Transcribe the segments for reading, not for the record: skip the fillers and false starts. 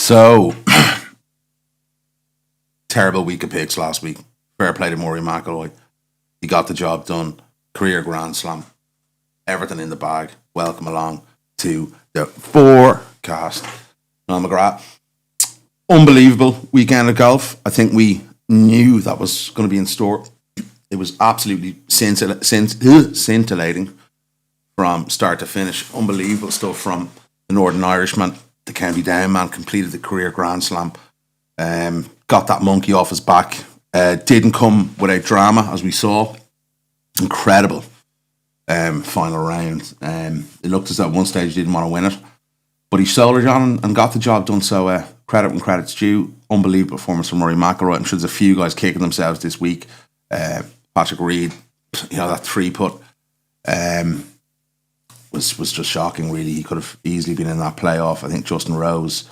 So, terrible week of picks last week. Fair play to Rory McIlroy. He got the job done. Career Grand Slam. Everything in the bag. Welcome along to the forecast. Niall McGrath. Unbelievable weekend of golf. I think we knew that was going to be in store. It was absolutely scintillating from start to finish. Unbelievable stuff from the Northern Irishman. The County Down man completed the career Grand Slam. Got that monkey off his back. Didn't come without drama, as we saw. Incredible final round. It looked as though at one stage he didn't want to win it, but he soldiered on and got the job done. So credit when credit's due. Unbelievable performance from Rory McIlroy. I'm sure there's a few guys kicking themselves this week. Patrick Reed, that 3-putt was just shocking, really. He could have easily been in that playoff. I think Justin Rose,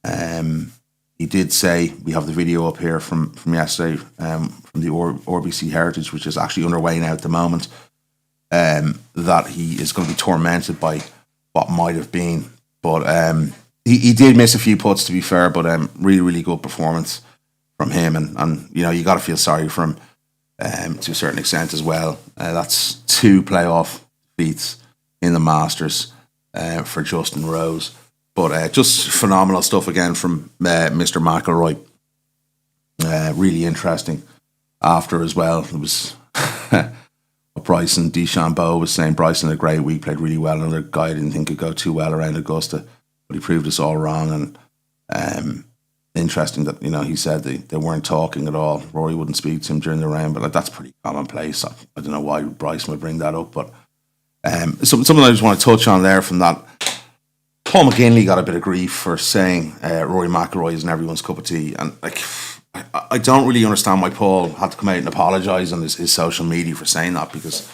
he did say, we have the video up here from yesterday, from the RBC Heritage, which is actually underway now at the moment, that he is going to be tormented by what might have been. But he did miss a few putts, to be fair, but really, really good performance from him. And you got to feel sorry for him to a certain extent as well. That's 2 playoff defeats in the Masters for Justin Rose. But just phenomenal stuff again from Mr. McIlroy. Really interesting after as well. It was what Bryson DeChambeau was saying. Bryson had a great week, played really well. Another guy I didn't think could go too well around Augusta, but he proved us all wrong. And interesting that, he said they weren't talking at all. Rory wouldn't speak to him during the round, but that's pretty commonplace. I don't know why Bryson would bring that up, but something I just want to touch on there from that. Paul McGinley got a bit of grief for saying Rory McIlroy isn't everyone's cup of tea, and I don't really understand why Paul had to come out and apologise on his social media for saying that, because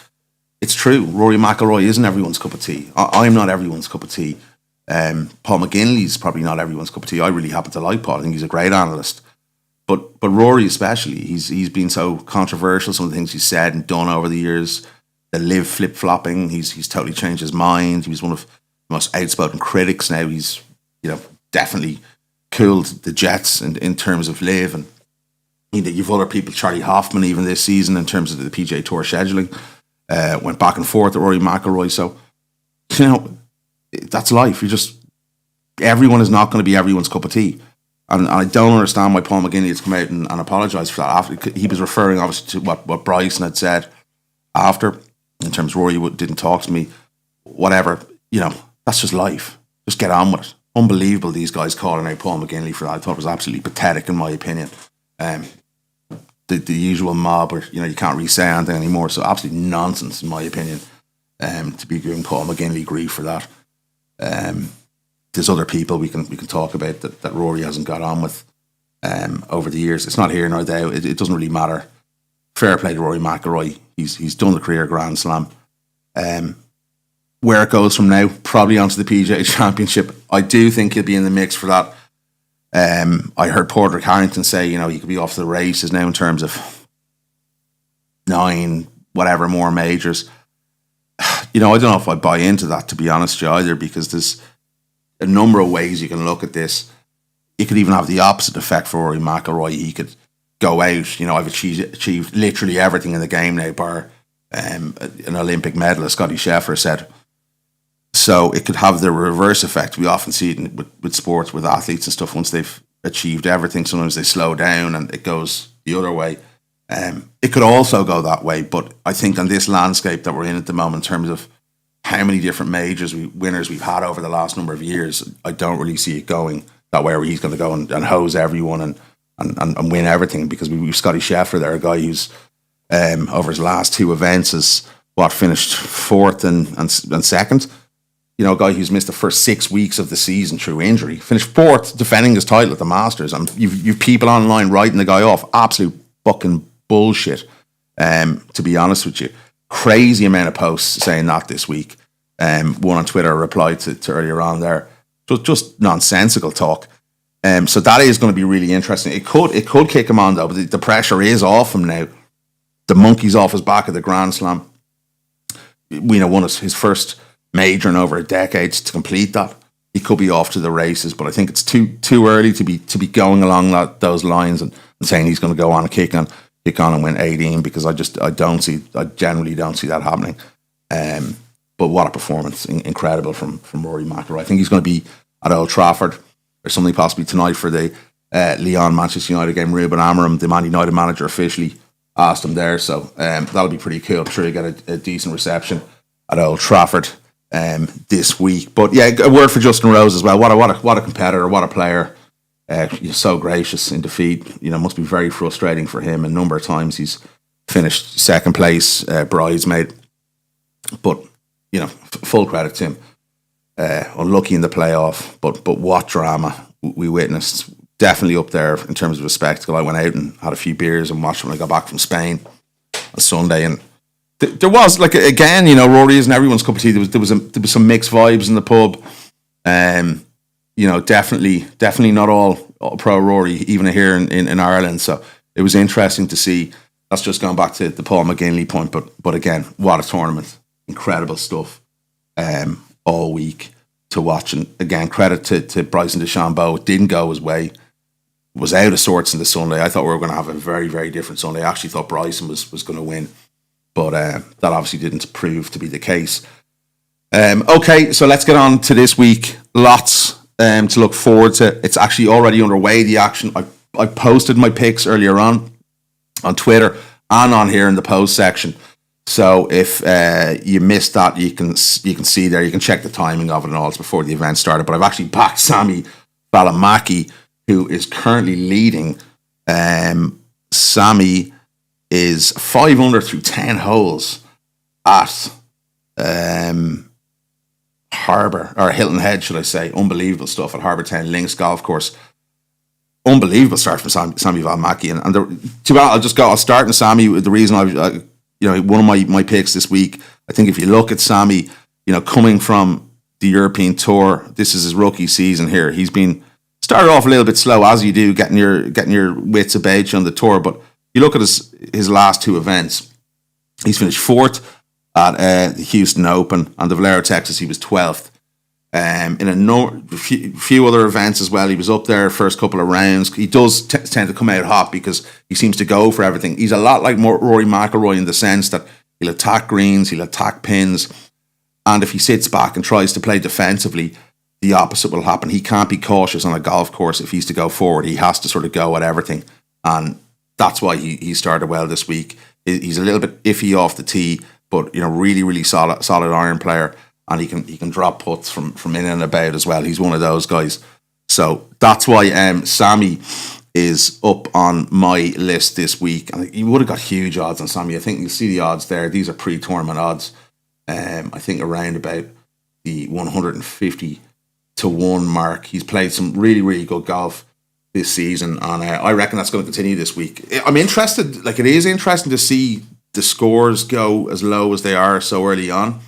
it's true. Rory McIlroy isn't everyone's cup of tea. I'm not everyone's cup of tea. Paul McGinley's probably not everyone's cup of tea. I really happen to like Paul. I think he's a great analyst, but Rory especially, he's been so controversial. Some of the things he's said and done over the years, the live flip flopping. He's totally changed his mind. He was one of most outspoken critics. Now he's definitely cooled the Jets in terms of live, and you've other people, Charlie Hoffman even this season in terms of the PGA Tour scheduling, went back and forth with Rory McIlroy. So that's life. Everyone is not going to be everyone's cup of tea, and I don't understand why Paul McGinley has come out and apologised for that. After he was referring obviously to what Bryson had said after, in terms of Rory didn't talk to me, whatever. That's just life. Just get on with it. Unbelievable, these guys calling out Paul McGinley for that. I thought it was absolutely pathetic, in my opinion. The usual mob where, you can't really say anything anymore. So absolutely nonsense, in my opinion, to be giving Paul McGinley grief for that. There's other people we can talk about that Rory hasn't got on with over the years. It's not here nor there. It doesn't really matter. Fair play to Rory McIlroy. He's done the career Grand Slam. Where it goes from now, probably onto the PGA Championship. I do think he'll be in the mix for that. I heard Porter Carrington say, he could be off the races now in terms of 9, whatever more majors. I don't know if I buy into that, to be honest with you, either, because there's a number of ways you can look at this. It could even have the opposite effect for Rory McIlroy. He could go out, I've achieved literally everything in the game now, bar an Olympic medal, as Scottie Scheffler said. So it could have the reverse effect. We often see it with sports, with athletes and stuff. Once they've achieved everything, sometimes they slow down and it goes the other way. It could also go that way, but I think on this landscape that we're in at the moment, in terms of how many different majors winners we've had over the last number of years, I don't really see it going that way, where he's going to go and hose everyone and win everything, because we've Scottie Scheffler there, a guy who's over his last 2 events has finished 4th and 2nd. A guy who's missed the first 6 weeks of the season through injury, finished 4th, defending his title at the Masters, and you've people online writing the guy off. Absolute fucking bullshit. To be honest with you, crazy amount of posts saying that this week. One on Twitter replied to earlier on there. Just nonsensical talk. So that is going to be really interesting. It could kick him on though, but the pressure is off him now. The monkey's off his back at the Grand Slam. Won his first major in over a decade to complete that. he could be off to the races. But I think it's too early to be going along those lines and saying he's going to go on and kick on and win 18, because I generally don't see that happening. But what a performance, incredible from Rory McIlroy. I think he's going to be at Old Trafford or something possibly tonight for the Lyon Manchester United game. Ruben Amorim, the Man United manager, officially asked him there, so that'll be pretty cool. I'm sure you get a decent reception at Old Trafford this week. But yeah, a word for Justin Rose as well. What a competitor, what a player. He's so gracious in defeat. Must be very frustrating for him. A number of times he's finished second place, bridesmaid. But full credit to him. Unlucky in the playoff, but what drama we witnessed. Definitely up there in terms of a spectacle. I went out and had a few beers and watched when I got back from Spain on Sunday, and there was, like, again, Rory isn't everyone's cup of tea. There was some mixed vibes in the pub. Definitely not all pro Rory, even here in Ireland. So it was interesting to see. That's just going back to the Paul McGinley point, but again, what a tournament. Incredible stuff all week to watch. And again, credit to Bryson DeChambeau. It didn't go his way. Was out of sorts in the Sunday. I thought we were going to have a very, very different Sunday. I actually thought Bryson was going to win, but that obviously didn't prove to be the case. Okay, so let's get on to this week. Lots to look forward to. It's actually already underway, the action. I posted my picks earlier on Twitter and on here in the post section. So if you missed that, you can see there. You can check the timing of it and all. It's before the event started. But I've actually backed Sami Välimäki, who is currently leading. Sami is 5 under through 10 holes at Harbour, or Hilton Head, should I say. Unbelievable stuff at Harbour Town Links Golf Course. Unbelievable start from Sami Välimäki. And I'll start in Sami. The reason one of my picks this week, I think if you look at Sami, coming from the European Tour, this is his rookie season here. He's been started off a little bit slow, as you do, getting your wits about you on the tour. But you look at his last two events. He's finished fourth at the Houston Open, and the Valero, Texas, he was 12th. In a few other events as well, he was up there first couple of rounds. He does tend to come out hot because he seems to go for everything. He's a lot like Rory McIlroy in the sense that he'll attack greens, he'll attack pins, and if he sits back and tries to play defensively, the opposite will happen. He can't be cautious on a golf course if he's to go forward. He has to sort of go at everything, and that's why he started well this week. He's a little bit iffy off the tee, but really, really solid iron player. And he can drop putts from in and about as well. He's one of those guys. So that's why Sami is up on my list this week. And he would have got huge odds on Sami. I think you'll see the odds there. These are pre-tournament odds. I think around about the 150 to 1 mark. He's played some really, really good golf this season. And I reckon that's going to continue this week. I'm interested. It is interesting to see the scores go as low as they are so early on.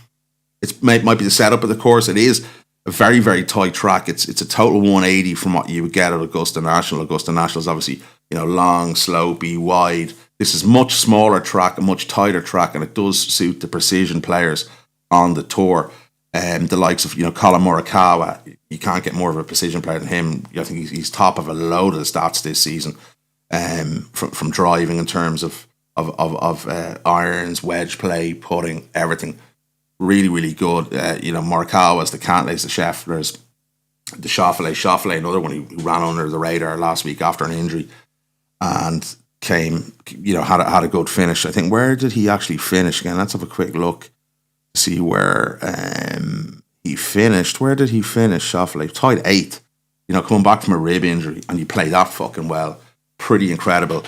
It might be the setup of the course. It is a very, very tight track. It's a total 180 from what you would get at Augusta National. Augusta National is obviously long, slopey, wide. This is much smaller track, a much tighter track, and it does suit the precision players on the tour. The likes of Colin Morikawa, you can't get more of a precision player than him. I think he's top of a load of the stats this season, from driving in terms of irons, wedge play, putting, everything. Really, really good. Morikawa's, the Cantlays, the Schefflers, the Schauffele, another one who ran under the radar last week after an injury and came, had a good finish. I think, where did he actually finish again? Let's have a quick look to see where he finished. Where did he finish, Schauffele? Tied 8th, coming back from a rib injury, and he played that fucking well. Pretty incredible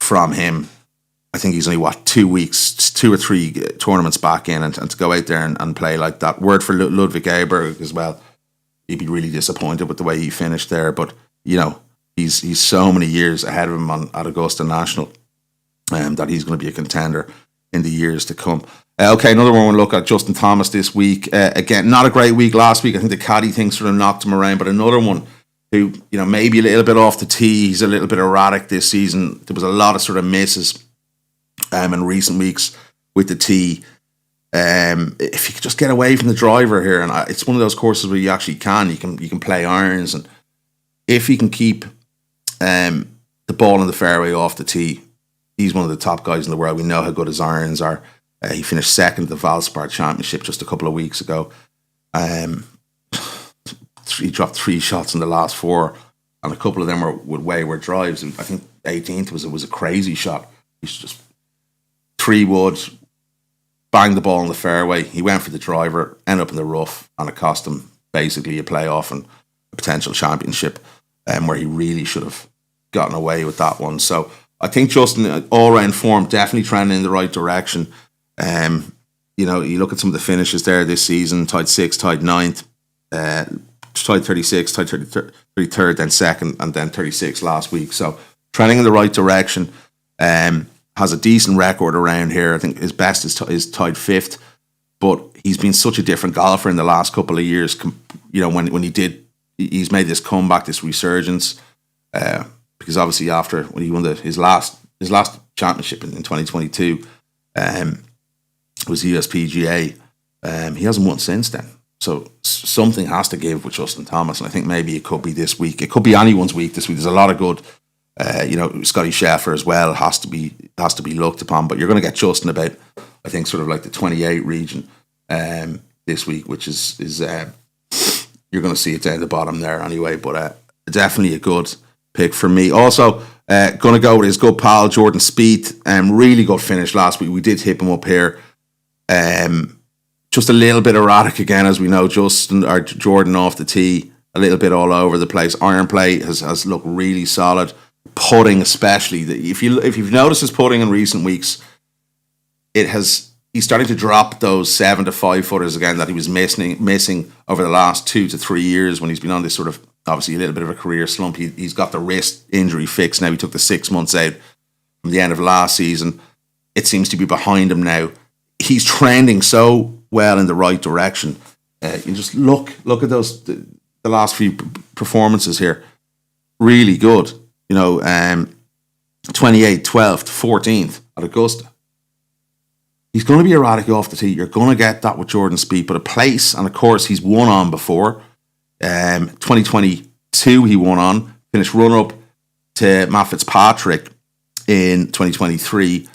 from him. I think he's only, 2 or 3 tournaments back in, and to go out there and play like that. Word for Ludwig Aberg as well. He'd be really disappointed with the way he finished there. But, he's so many years ahead of him at Augusta National that he's going to be a contender in the years to come. Okay, another one we'll look at, Justin Thomas this week. Again, not a great week last week. I think the caddy thing sort of knocked him around, but another one who, maybe a little bit off the tee. He's a little bit erratic this season. There was a lot of sort of misses in recent weeks with the tee. If you could just get away from the driver here, and it's one of those courses where you actually you can play irons, and if he can keep the ball in the fairway off the tee, he's one of the top guys in the world. We know how good his irons are. He finished second at the Valspar Championship just a couple of weeks ago. He dropped 3 shots in the last 4, and a couple of them were with wayward drives. And I think 18th was a crazy shot. He's just 3 wood, banged the ball in the fairway. He went for the driver, ended up in the rough, and it cost him basically a playoff and a potential championship, where he really should have gotten away with that one. So I think Justin, all-round form, definitely trending in the right direction. You look at some of the finishes there this season: tied 6th, tied 9th, tied 36, tied 33rd, then 2nd, and then 36 last week. So trending in the right direction. Has a decent record around here. I think his best is tied 5th, but he's been such a different golfer in the last couple of years. When he's made this comeback, this resurgence, because obviously after when he won his last championship in 2022, was the USPGA. He hasn't won since then. So something has to give with Justin Thomas, and I think maybe it could be this week. It could be anyone's week this week. There's a lot of good. Scottie Scheffler as well has to be looked upon, but you're going to get Justin about, I think, sort of like the 28 region this week, which is you're going to see it down the bottom there anyway. But definitely a good pick for me. Also, going to go with his good pal Jordan Spieth. Really good finish last week. We did hip him up here. Just a little bit erratic again, as we know. Jordan off the tee, a little bit all over the place. Iron play has looked really solid. Putting, especially, if you've noticed his putting in recent weeks, he's starting to drop those 7 to 5 footers again that he was missing over the last 2 to 3 years when he's been on this sort of, obviously, a little bit of a career slump. He's got the wrist injury fixed now. He took the 6 months out from the end of last season. It seems to be behind him now. He's trending so well in the right direction. You just look at those the last few performances here. Really good. 28th, 12th, 14th at Augusta. He's going to be erratic off the tee. You're going to get that with Jordan Spieth, but a place and a course he's won on before. 2022 he won on, finished runner-up to Matt Fitzpatrick in 2023,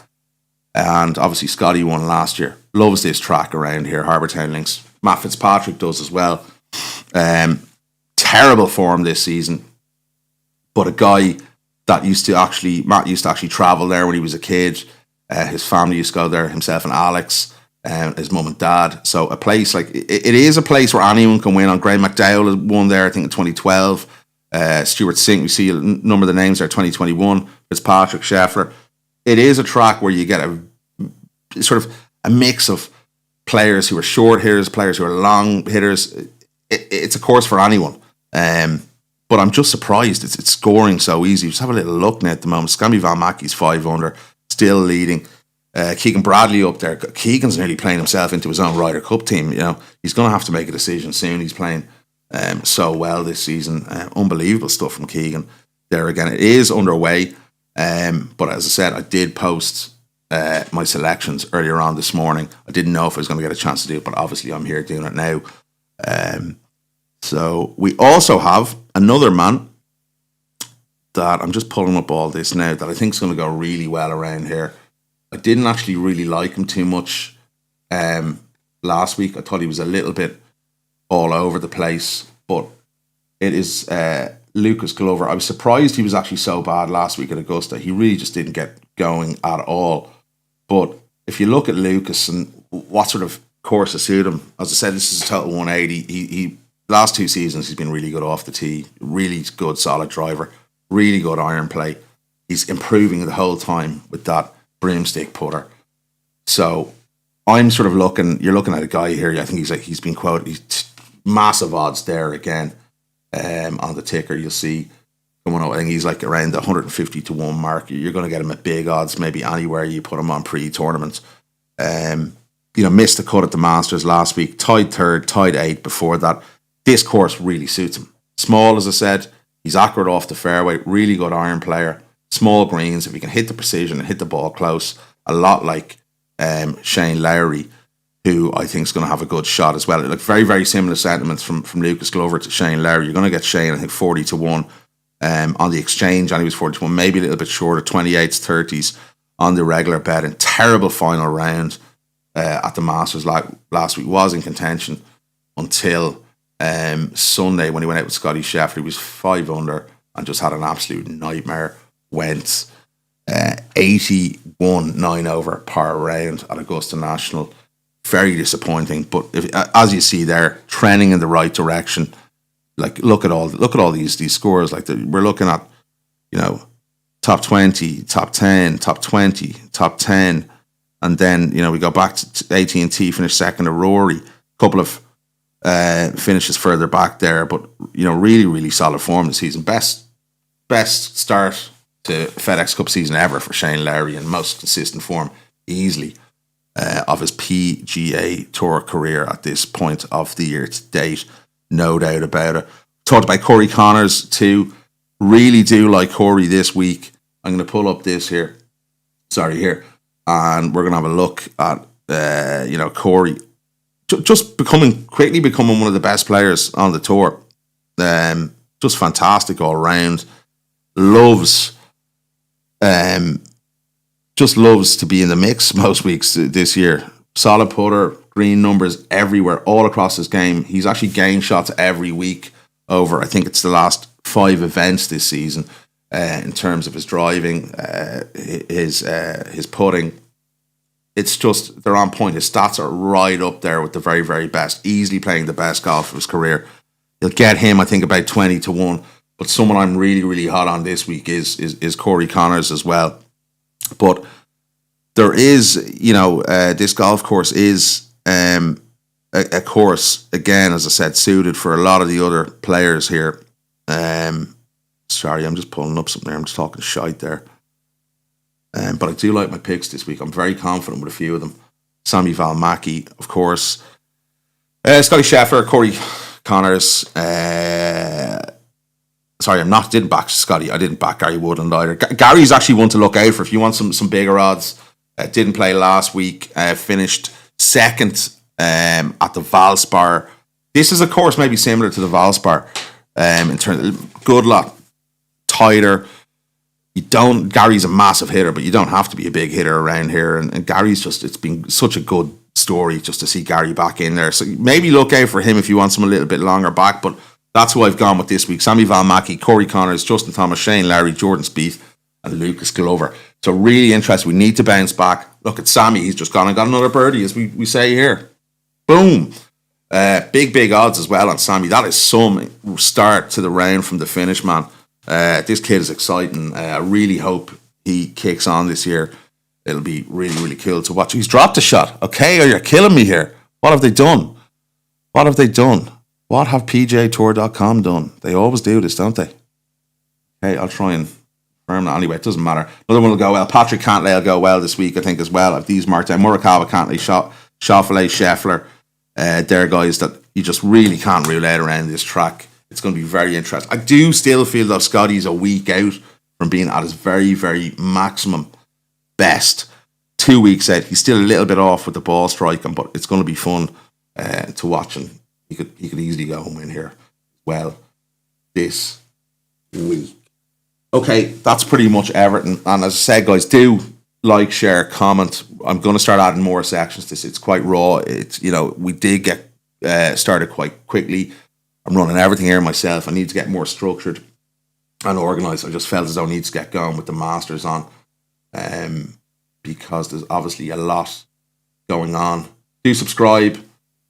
and obviously Scottie won last year. Loves this track around here, Harbour Town Links. Matt Fitzpatrick does as well. Terrible form this season, but a guy that Matt used to actually travel there when he was a kid. His family used to go there, himself and Alex, his mum and dad. So a place like, it is a place where anyone can win on. Graham McDowell won there, I think, in 2012. Stuart Sink, we see a number of the names there, 2021. Fitzpatrick, Scheffler. It is a track where you get a sort of a mix of players who are short hitters, players who are long hitters. It's a course for anyone. But I'm just surprised it's scoring so easy. Just have a little look now at the moment. Scammy Van Mackey's 5 under, still leading. Keegan Bradley up there. Keegan's nearly playing himself into his own Ryder Cup team. He's going to have to make a decision soon. He's playing so well this season. Unbelievable stuff from Keegan there again. It is underway. But as I said, I did post my selections earlier on this morning. I didn't know if I was going to get a chance to do it, but obviously I'm here doing it now. So we also have another man that I'm just pulling up all this now that I think is going to go really well around here. I didn't actually really like him too much last week. I thought he was a little bit all over the place, but it is Lucas Glover. I was surprised he was actually so bad last week at Augusta. He really just didn't get going at all. But if you look at Lucas and what sort of courses suit him, as I said, this is a total 180. He last 2 seasons he's been really good off the tee, really good solid driver, really good iron play. He's improving the whole time with that broomstick putter. So I'm sort of you're looking at a guy here, I think he's been quoted, he's massive odds there again on the ticker. You'll see coming up, I think he's like around the 150 to 1 mark. You're going to get him at big odds, maybe anywhere you put him on pre-tournament. Missed the cut at the Masters last week, tied 3rd, tied 8th before that. This course really suits him. Small, as I said, he's accurate off the fairway, really good iron player, small greens. If he can hit the precision and hit the ball close, a lot like Shane Lowry, who I think is going to have a good shot as well. Like very, very similar sentiments from Lucas Glover to Shane Lowry. You're going to get Shane, I think, 40-1 on the exchange, and he was 40-1, maybe a little bit shorter, 28s, 30s on the regular bet. And terrible final round at the Masters last week. Was in contention until Sunday when he went out with Scottie Scheffler. He was 5 under and just had an absolute nightmare. Went 81 9 over par round at Augusta National. Very disappointing, but as you see there, trending in the right direction. Like look at all these scores. Like we're looking at, top 20, top 10, top 20, top 10, and then we go back to AT&T, finished second to Rory. A couple of finishes further back there, but really, really solid form this season. Best start to FedEx Cup season ever for Shane Lowry, and most consistent form easily of his PGA Tour career at this point of the year to date. No doubt about it. Talked about Corey Connors too. Really do like Corey this week. I'm going to pull up this here. Here. And we're going to have a look at, Corey just quickly becoming one of the best players on the tour. Just fantastic all round. Just loves to be in the mix most weeks this year. Solid putter, green numbers everywhere, all across his game. He's actually gained shots every week over, I think it's the last 5 events this season, in terms of his driving, his putting. It's just, they're on point. His stats are right up there with the very, very best. Easily playing the best golf of his career. You'll get him, I think, about 20-1. But someone I'm really, really hot on this week is Corey Connors as well. But there is, this golf course is a course, again, as I said, suited for a lot of the other players here. Sorry, I'm just pulling up something there. I'm just talking shite there. But I do like my picks this week. I'm very confident with a few of them. Sammy Valmaki, of course. Scottie Scheffler, Corey Connors. Sorry, didn't back Scotty. I didn't back Gary Woodland either. Gary's actually one to look out for if you want some bigger odds. Didn't play last week. Finished second at the Valspar. This is a course maybe similar to the Valspar. In terms of good lot, tighter. Gary's a massive hitter, but you don't have to be a big hitter around here. And Gary's it's been such a good story just to see Gary back in there. So maybe look out for him if you want some a little bit longer back. But that's who I've gone with this week. Sammy Valmaki, Corey Connors, Justin Thomas, Shane Lowry, Jordan Spieth, and Lucas Glover. So really interesting. We need to bounce back. Look at Sammy. He's just gone and got another birdie, as we say here. Boom. Big odds as well on Sammy. That is some start to the round from the finish, man. This kid is exciting. I really hope he kicks on this year. It'll be really, really cool to watch. He's dropped a shot. Okay, you're killing me here. What have they done? What have PGAtour.com done? They always do this, don't they? Okay, I'll try and confirm that. Anyway, it doesn't matter. Another one will go well. Patrick Cantlay will go well this week, I think, as well. If these marked out, Morikawa, Cantlay, Schauffele, Scheffler, they're guys that you just really can't rule out around this track. It's going to be very interesting. I do still feel that Scotty's a week out from being at his very, very maximum best. 2 weeks out. He's still a little bit off with the ball striking, but it's going to be fun to watch, and he could easily go and win here well this week. Okay, that's pretty much everything. And as I said, guys, do like, share, comment. I'm going to start adding more sections to this. It's quite raw. It's, we did get started quite quickly. I'm running everything here myself. I need to get more structured and organised. I just felt as though I need to get going with the Masters on, because there's obviously a lot going on. Do subscribe.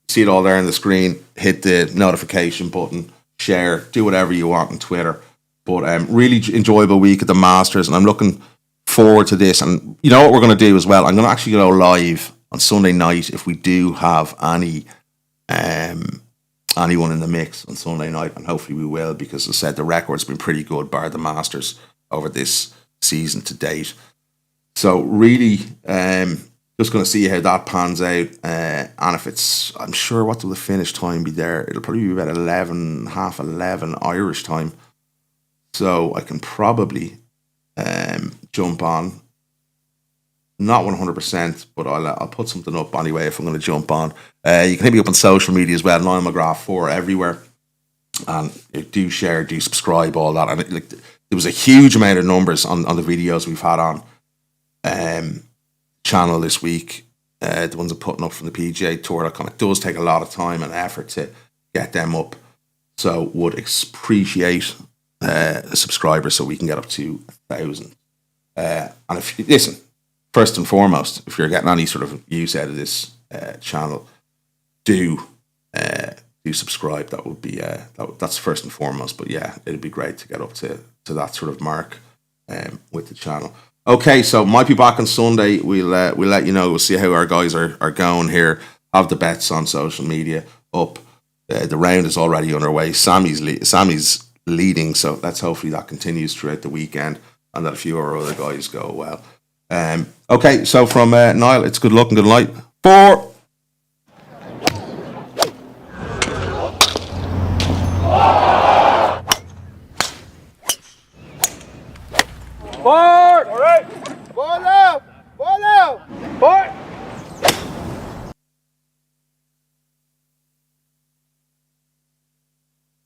See it all there on the screen. Hit the notification button. Share. Do whatever you want on Twitter. But really enjoyable week at the Masters, and I'm looking forward to this. And you know what we're going to do as well? I'm going to actually go live on Sunday night if we do have anyone in the mix on Sunday night, and hopefully we will, because as I said, the record's been pretty good bar the Masters over this season to date. So really just going to see how that pans out, and if it's, I'm sure, what will the finish time be there? It'll probably be about 11 Irish time, so I can probably jump on not 100%, but I'll put something up anyway if I'm going to jump on. You can hit me up on social media as well, Niall McGrath 4 everywhere. And do share, do subscribe, all that. And there was a huge amount of numbers on the videos we've had on channel this week. The ones I'm putting up from the PGA Tour.com. It does take a lot of time and effort to get them up. So would appreciate subscribers so we can get up to 1,000. And if you listen, first and foremost, if you're getting any sort of use out of this channel, do subscribe. That would be that's first and foremost. But yeah, it'd be great to get up to that sort of mark with the channel. Okay, so might be back on Sunday. We'll let you know. We'll see how our guys are going here. Have the bets on social media up. The round is already underway. Sammy's leading, so let's hopefully that continues throughout the weekend and that a few of our other guys go well. Okay, so from Niall, it's good luck and good night. 4. All right. Ball out.